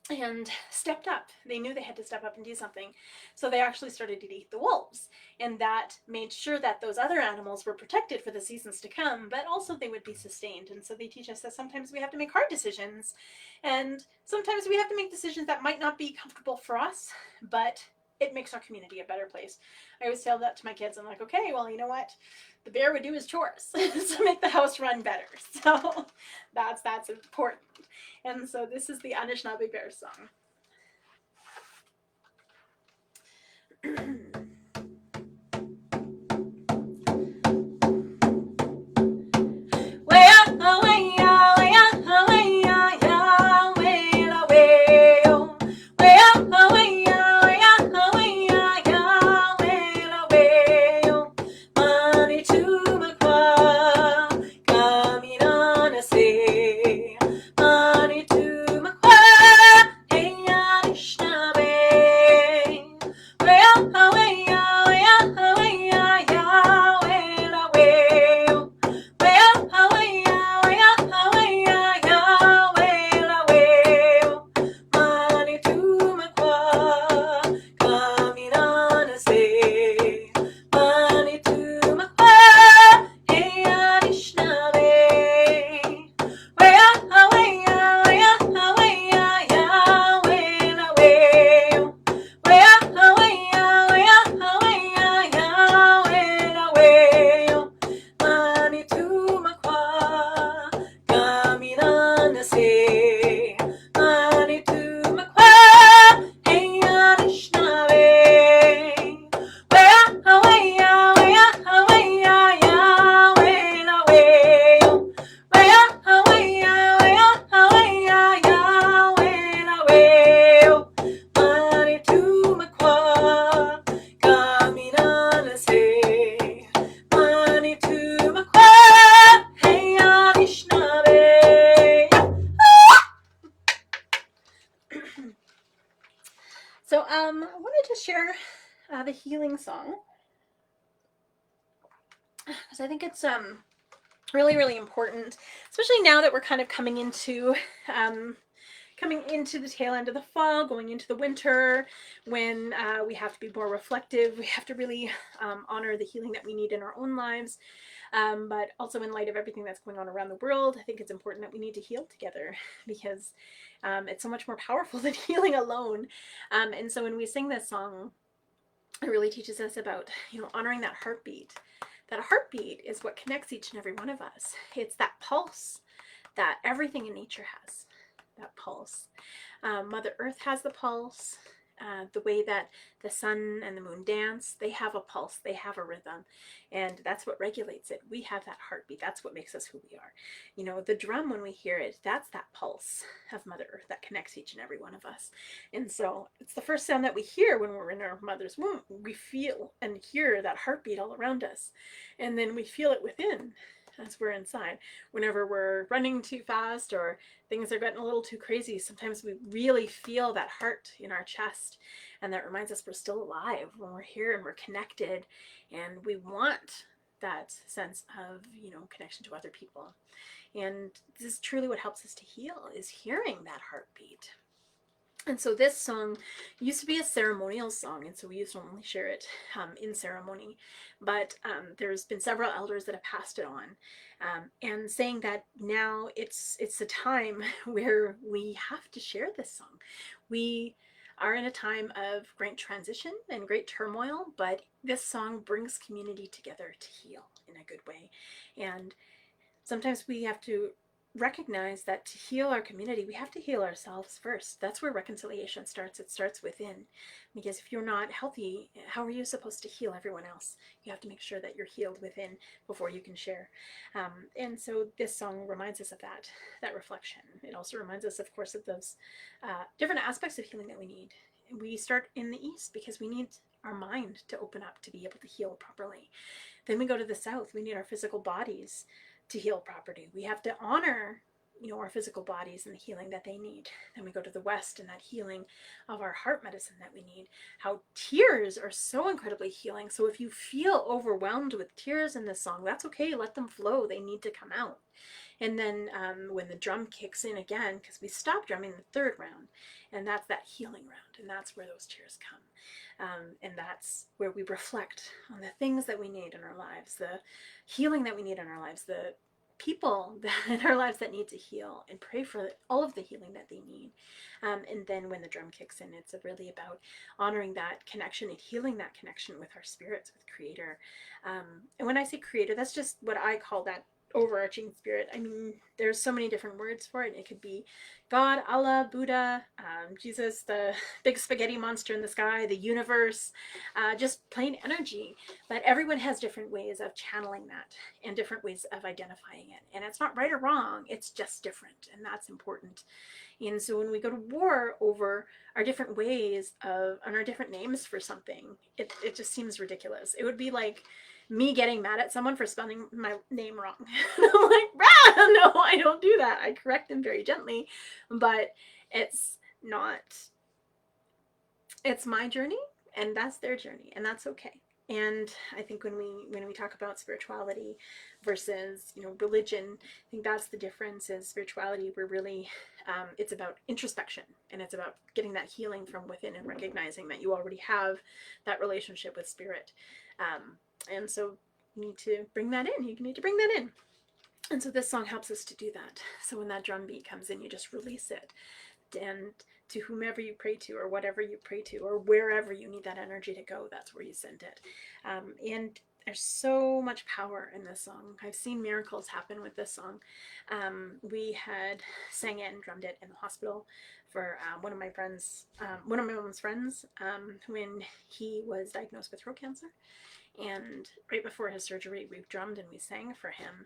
and stepped up. They knew they had to step up and do something. So they actually started to eat the wolves. And that made sure that those other animals were protected for the seasons to come, but also they would be sustained. And so they teach us that sometimes we have to make hard decisions. And sometimes we have to make decisions that might not be comfortable for us, but it makes our community a better place. I always tell that to my kids. I'm like, okay, well, you know what? The bear would do his chores to make the house run better. So that's important. And so this is the Anishinabe bear song. So I wanted to share the healing song because I think it's really, really important, especially now that we're kind of coming into the tail end of the fall, going into the winter, when we have to be more reflective. We have to really honor the healing that we need in our own lives. But also in light of everything that's going on around the world, I think it's important that we need to heal together because it's so much more powerful than healing alone. And so when we sing this song, it really teaches us about, honoring that heartbeat. That heartbeat is what connects each and every one of us. It's that pulse that everything in nature has, that pulse. Mother Earth has the pulse. The way that the sun and the moon dance, they have a pulse, they have a rhythm, and that's what regulates it. We have that heartbeat. That's what makes us who we are. The drum, when we hear it, that's that pulse of Mother Earth that connects each and every one of us. And so it's the first sound that we hear when we're in our mother's womb. We feel and hear that heartbeat all around us, and then we feel it within as we're inside. Whenever we're running too fast or things are getting a little too crazy, sometimes we really feel that heart in our chest, and that reminds us we're still alive when we're here and we're connected, and we want that sense of connection to other people. And this is truly what helps us to heal, is hearing that heartbeat. And so this song used to be a ceremonial song, and so we used to only share it in ceremony. But there's been several elders that have passed it on, and saying that now it's a time where we have to share this song. We are in a time of great transition and great turmoil, but this song brings community together to heal in a good way. And sometimes we have to recognize that to heal our community, we have to heal ourselves first. That's where reconciliation starts. It starts within. Because if you're not healthy, how are you supposed to heal everyone else? You have to make sure that you're healed within before you can share. And so this song reminds us of that reflection. It also reminds us, of course, of those different aspects of healing that we need. We start in the East because we need our mind to open up to be able to heal properly. Then we go to the South. We need our physical bodies to heal properly. We have to honor, our physical bodies and the healing that they need. Then we go to the West and that healing of our heart medicine that we need. How tears are so incredibly healing. So if you feel overwhelmed with tears in this song, that's okay. Let them flow. They need to come out. And then when the drum kicks in again, because we stop drumming the third round, and that's that healing round, and that's where those tears come. And that's where we reflect on the things that we need in our lives, the healing that we need in our lives, the people in our lives that need to heal, and pray for all of the healing that they need. And then when the drum kicks in, it's really about honoring that connection and healing that connection with our spirits, with Creator. And when I say Creator, that's just what I call that overarching spirit. I mean, there's so many different words for it. It could be God, Allah, Buddha, Jesus, the big spaghetti monster in the sky, the universe, just plain energy. But everyone has different ways of channeling that and different ways of identifying it. And it's not right or wrong, it's just different. And that's important. And so when we go to war over our different ways of, and our different names for something, it just seems ridiculous. It would be like me getting mad at someone for spelling my name wrong. I'm like, no, I don't do that. I correct them very gently, but it's not, it's my journey and that's their journey, and that's okay. And I think when we talk about spirituality versus religion, I think that's the difference. Is spirituality, we're really it's about introspection, and it's about getting that healing from within and recognizing that you already have that relationship with spirit. And so you need to bring that in. You need to bring that in. And so this song helps us to do that. So when that drum beat comes in, you just release it. And to whomever you pray to, or whatever you pray to, or wherever you need that energy to go, that's where you send it. And there's so much power in this song. I've seen miracles happen with this song. We had sang it and drummed it in the hospital for one of my mom's friends, when he was diagnosed with throat cancer. And right before his surgery, we drummed and we sang for him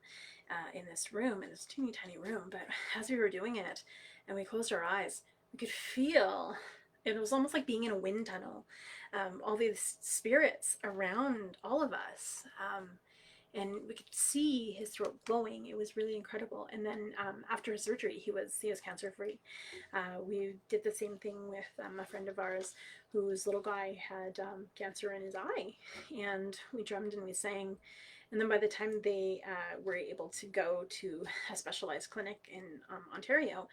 in this room, in this teeny tiny room. But as we were doing it and we closed our eyes, we could feel, it was almost like being in a wind tunnel, all these spirits around all of us. And we could see his throat glowing. It was really incredible. And then after his surgery, he was cancer free. We did the same thing with a friend of ours whose little guy had cancer in his eye, and we drummed and we sang. And then by the time they were able to go to a specialized clinic in Ontario,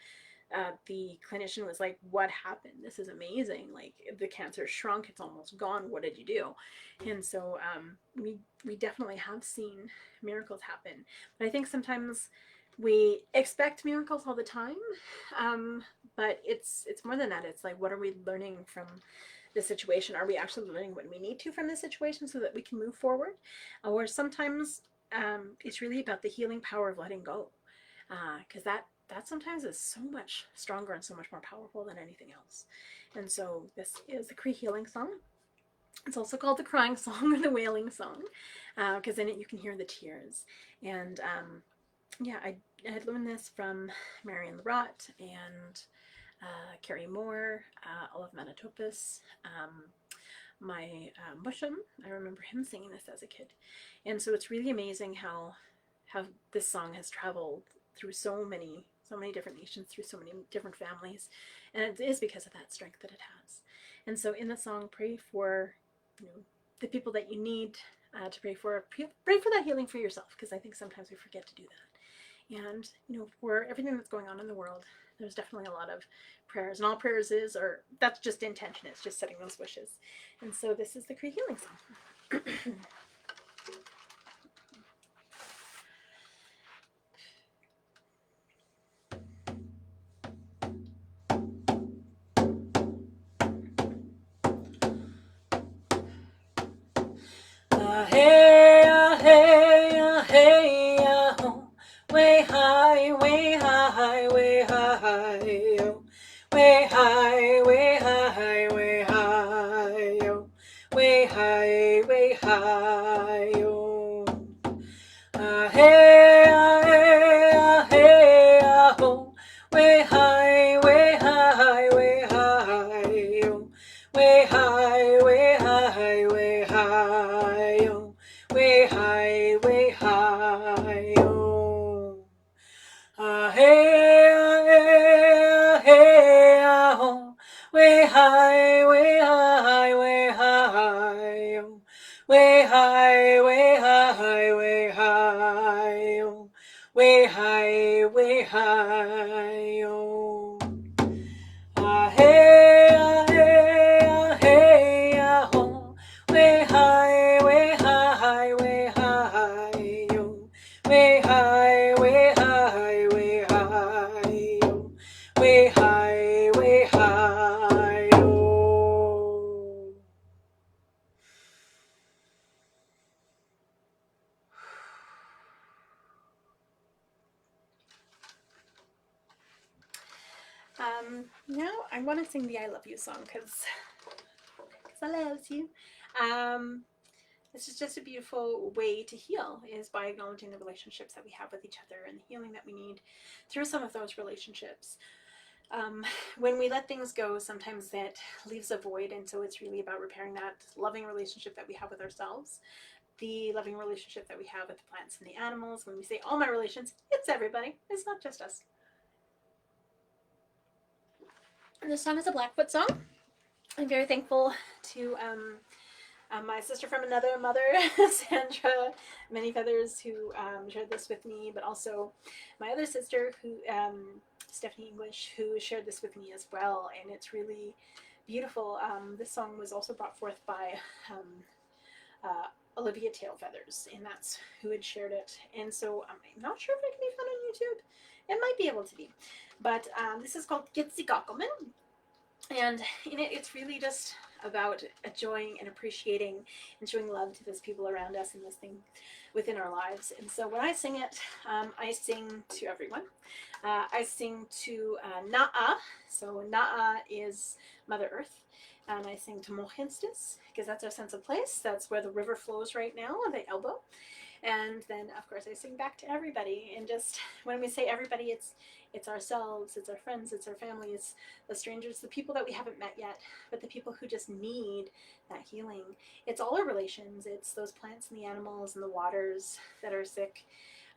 the clinician was like, "What happened? This is amazing! Like, the cancer shrunk; it's almost gone. What did you do?" And so we definitely have seen miracles happen. But I think sometimes we expect miracles all the time, but it's more than that. It's like, what are we learning from the situation? Are we actually learning what we need to from the situation so that we can move forward? Or sometimes it's really about the healing power of letting go, because that sometimes is so much stronger and so much more powerful than anything else. And so this is the Cree healing song. It's also called the crying song or the wailing song, because in it you can hear the tears. And yeah, I had learned this from Marion Larot and Carrie Moore, Olive Manitopus, my Mushum. I remember him singing this as a kid. And so it's really amazing how this song has traveled through so many different nations, through so many different families, and it is because of that strength that it has. And so in the song, pray for the people that you need to pray for. Pray for that healing for yourself, because I think sometimes we forget to do that. And, for everything that's going on in the world, there's definitely a lot of prayers. And all prayers or that's just intention. It's just setting those wishes. And so this is the Cree healing song. Hey, hey, hey, oh, way high, way high, way high, oh, way high, way high, way high, oh, way high, way high, oh. Hey, hey, hey, oh, way high, way high, way high, oh, way high, way high, way high, oh, way high, way high, oh. Hey, hey, oh, way high, way high, way high, oh, way high, way high, way high, oh, way high, way high, oh. Hey, hey, hey, oh, way high, way high, way high, oh, way high, way high, way high, oh, way high, way high, oh. Now I want to sing the I Love You song because I love you. This is just a beautiful way to heal, is by acknowledging the relationships that we have with each other and the healing that we need through some of those relationships. When we let things go, sometimes that leaves a void, and so it's really about repairing that loving relationship that we have with ourselves, the loving relationship that we have with the plants and the animals. When we say all my relations, it's everybody. It's not just us. And this song is a Blackfoot song. I'm very thankful to my sister from another mother, Sandra Many Feathers, who shared this with me, but also my other sister, who Stephanie English, who shared this with me as well. And it's really beautiful. This song was also brought forth by Olivia Tailfeathers, and that's who had shared it. And so I'm not sure if it can be found on YouTube. It might be able to be. But this is called Gitsi Gokkelman. And in it, it's really just about enjoying and appreciating and showing love to those people around us and this thing within our lives. And so when I sing it, I sing to everyone. I sing to Na'a. So Na'a is Mother Earth. And I sing to Mohinstis, because that's our sense of place. That's where the river flows right now, the elbow. And then, of course, I sing back to everybody. And just when we say everybody, it's ourselves, it's our friends, it's our family, it's the strangers, the people that we haven't met yet, but the people who just need that healing. It's all our relations. It's those plants and the animals and the waters that are sick.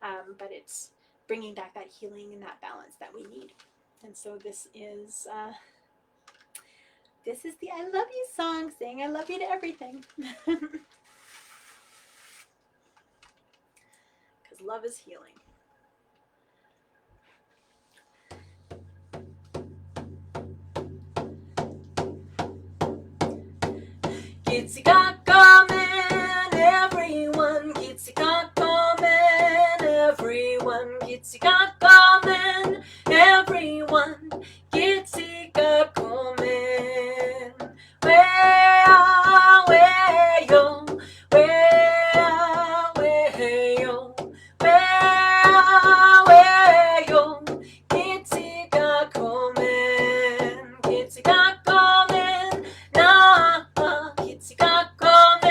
But it's bringing back that healing and that balance that we need. And so this is the I Love You song, saying I love you to everything. Because love is healing. Gitsi Gokkelman, everyone, Gitsi Gokkelman, everyone, Gitsi Gokkelman, everyone, Gitsi Gokkelman. Way-ah, way-yo, way-ah, way-yo, way-ah, way-yo, Gitsi Gokkelman, Gitsi Gokkelman, nah, Gitsi Gokkelman.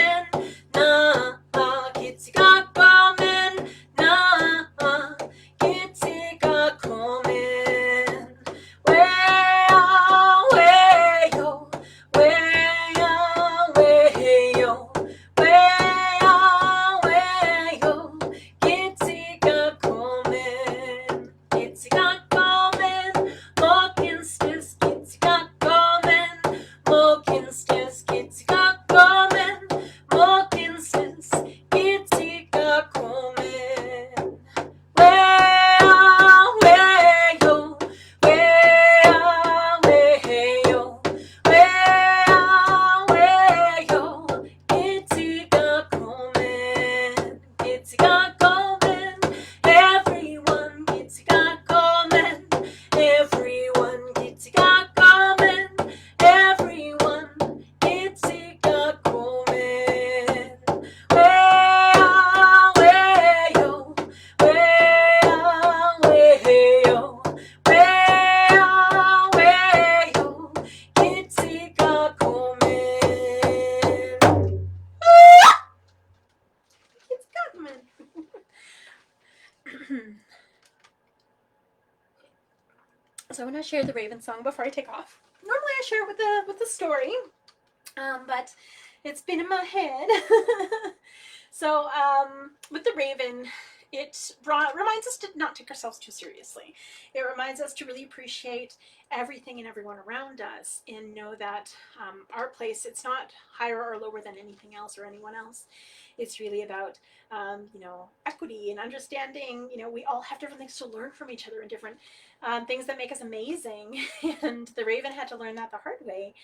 so I want to share the Raven song before I take off. Normally I share it with the story, but it's been in my head. So with the Raven, it reminds us to not take ourselves too seriously. It reminds us to really appreciate everything and everyone around us, and know that our place, it's not higher or lower than anything else or anyone else. It's really about equity and understanding. We all have different things to learn from each other, and different things that make us amazing. And the Raven had to learn that the hard way,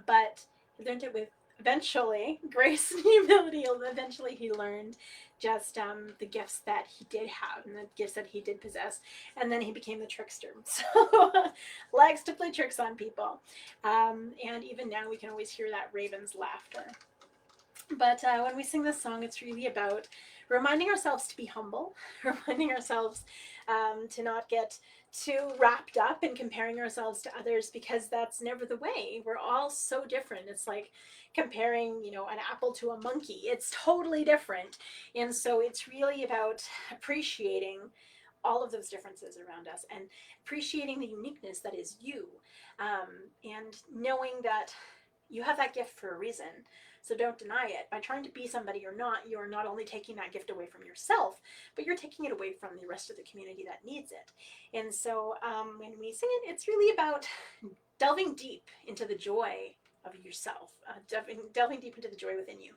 but he learned it with eventually grace and humility. Eventually he learned just the gifts that he did have and the gifts that he did possess, and then he became the trickster. So likes to play tricks on people, and even now we can always hear that Raven's laughter. But when we sing this song, it's really about reminding ourselves to be humble, reminding ourselves to not get too wrapped up in comparing ourselves to others, because that's never the way. We're all so different. It's like comparing, an apple to a monkey. It's totally different. And so it's really about appreciating all of those differences around us, and appreciating the uniqueness that is you, and knowing that you have that gift for a reason. So don't deny it. By trying to be somebody you're not only taking that gift away from yourself, but you're taking it away from the rest of the community that needs it. And so when we sing it, it's really about delving deep into the joy of yourself, delving deep into the joy within you,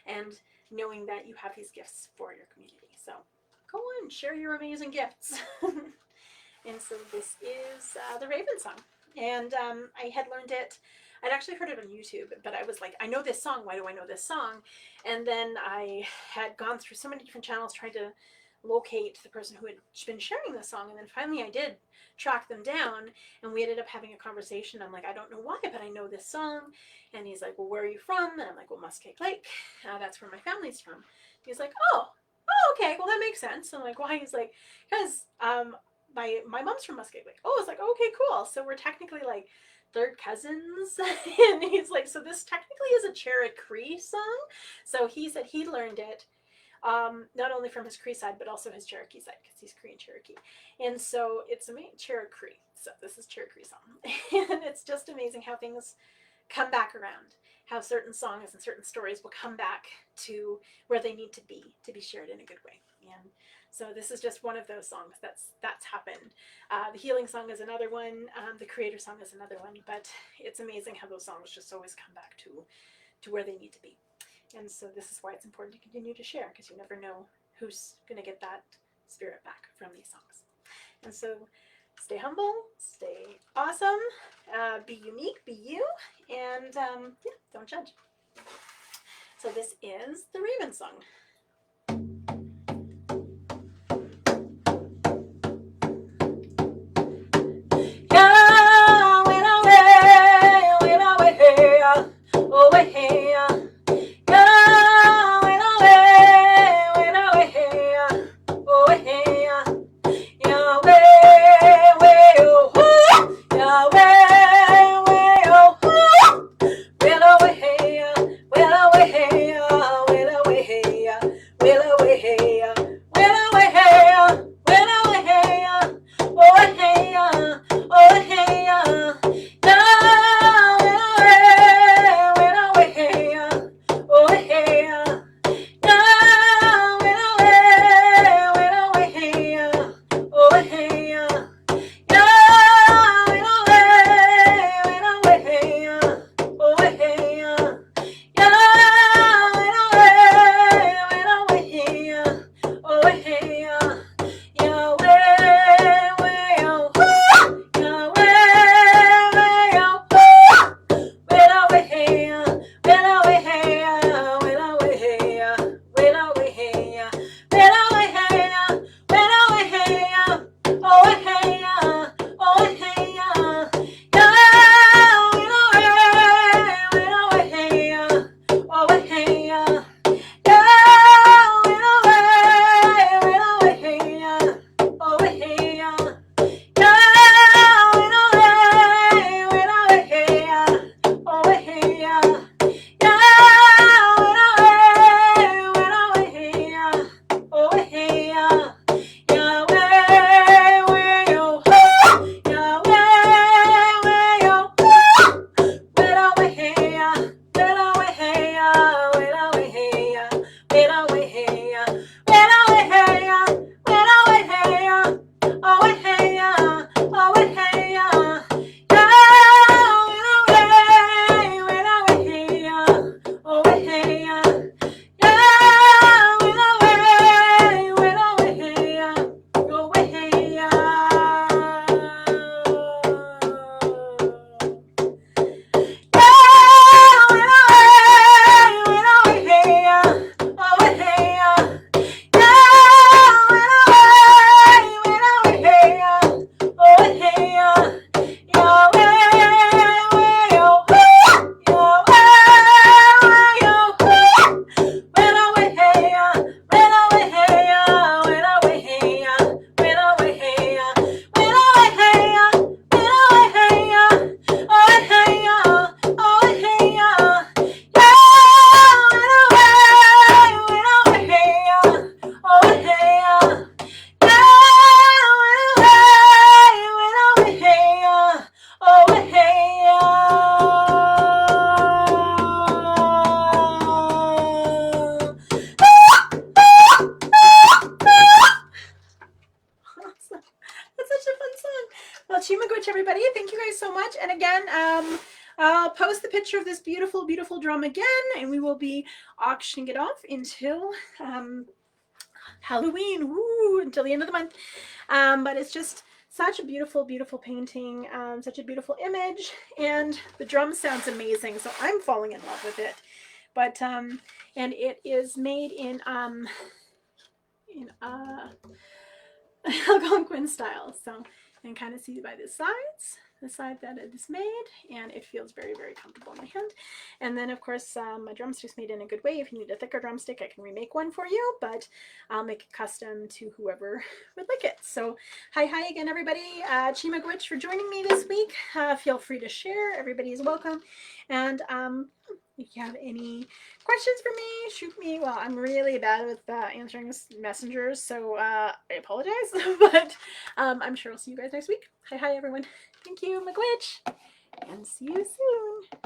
and knowing that you have these gifts for your community. So go on, share your amazing gifts. And so this is the Raven song. And I had learned it. I'd actually heard it on YouTube, but I was like, I know this song. Why do I know this song? And then I had gone through so many different channels trying to locate the person who had been sharing the song. And then finally I did track them down, and we ended up having a conversation. I'm like, I don't know why, but I know this song. And he's like, well, where are you from? And I'm like, well, Muskeg Lake. That's where my family's from. He's like, oh, okay. Well, that makes sense. I'm like, why? He's like, because my mom's from Muskeg Lake. Oh, I was like, okay, cool. So we're technically like third cousins. And he's like, so this technically is a Cree song. So he said he learned it not only from his Cree side, but also his Cherokee side, because he's Cree and Cherokee. And so it's amazing. Cherokee. So this is Cherokee song. And it's just amazing how things come back around, how certain songs and certain stories will come back to where they need to be shared in a good way. And so this is just one of those songs that's happened. The healing song is another one. The creator song is another one. But it's amazing how those songs just always come back to where they need to be. And so this is why it's important to continue to share, because you never know who's going to get that spirit back from these songs. And so stay humble, stay awesome, be unique, be you, and don't judge. So this is the Raven song. picture of this beautiful, beautiful drum again, and we will be auctioning it off until Halloween, woo, until the end of the month. But it's just such a beautiful, beautiful painting, such a beautiful image, and the drum sounds amazing, so I'm falling in love with it. But and it is made in Algonquin style, so you can kind of see by the sides, the side that it is made, and it feels very, very comfortable in my hand. And then of course my drumstick's made in a good way. If you need a thicker drumstick, I can remake one for you, but I'll make it custom to whoever would like it. So hi again, everybody. Chimagwich for joining me this week. Feel free to share. Everybody is welcome. And if you have any questions for me, shoot me. Well, I'm really bad with answering messengers, so I apologize, but I'm sure I'll see you guys next week. Hi everyone. Thank you, Magwitch, and see you soon.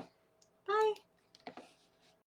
Bye.